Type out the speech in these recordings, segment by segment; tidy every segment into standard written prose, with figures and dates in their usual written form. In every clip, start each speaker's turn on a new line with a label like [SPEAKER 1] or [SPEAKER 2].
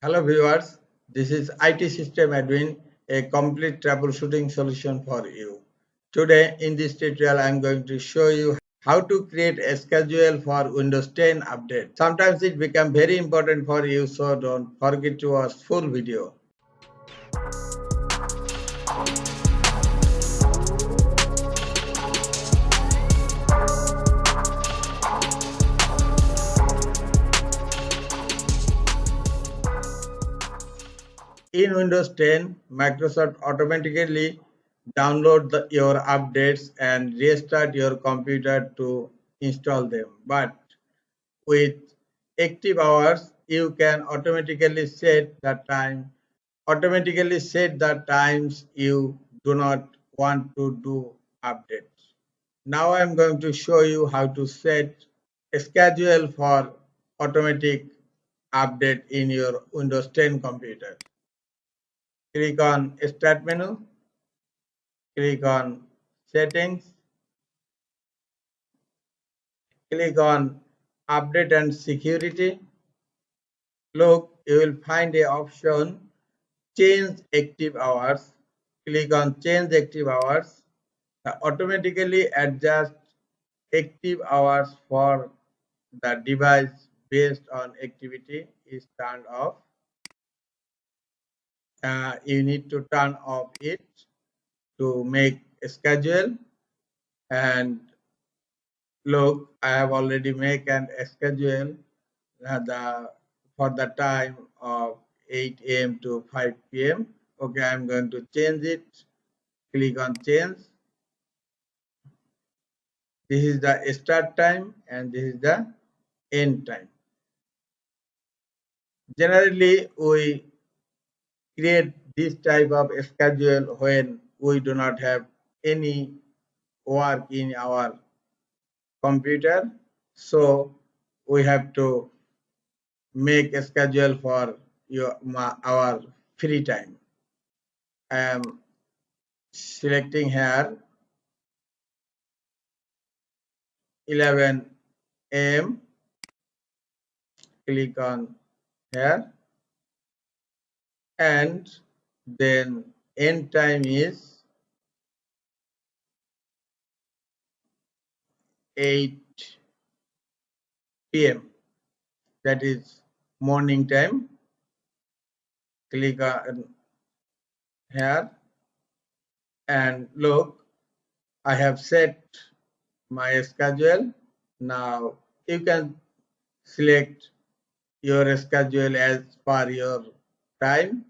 [SPEAKER 1] Hello viewers, this is IT System Admin, a complete troubleshooting solution for you. Today in this tutorial I am going to show you how to create a schedule for Windows 10 update. Sometimes it becomes very important for you, so don't forget to watch full video. In Windows 10, Microsoft automatically download your updates and restart your computer to install them. But with active hours, you can automatically set the times you do not want to do updates. Now I'm going to show you how to set a schedule for automatic update in your Windows 10 computer. Click on Start menu, click on Settings, click on Update and Security. Look, you will find a option Change Active Hours. Click on Change Active Hours. Automatically adjust active hours for the device based on activity is turned off. You need to turn off it to make a schedule. And look, I have already made a schedule for the time of 8 a.m. to 5 p.m. Okay, I'm going to change it. Click on change. This is the start time and this is the end time. Generally, we create this type of schedule when we do not have any work in our computer. So we have to make a schedule for our free time. I am selecting here 11 a.m. Click on here and then end time is 8 p.m. that is morning time. Click on here and look, I have set my schedule. Now you can select your schedule as per your time.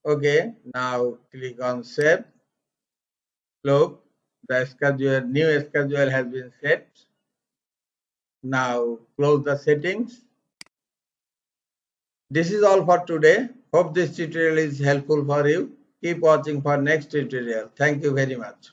[SPEAKER 1] Okay, now click on save. Look, the new schedule has been set. Now close the settings. This is all for today. Hope this tutorial is helpful for you. Keep watching for next tutorial. Thank you very much.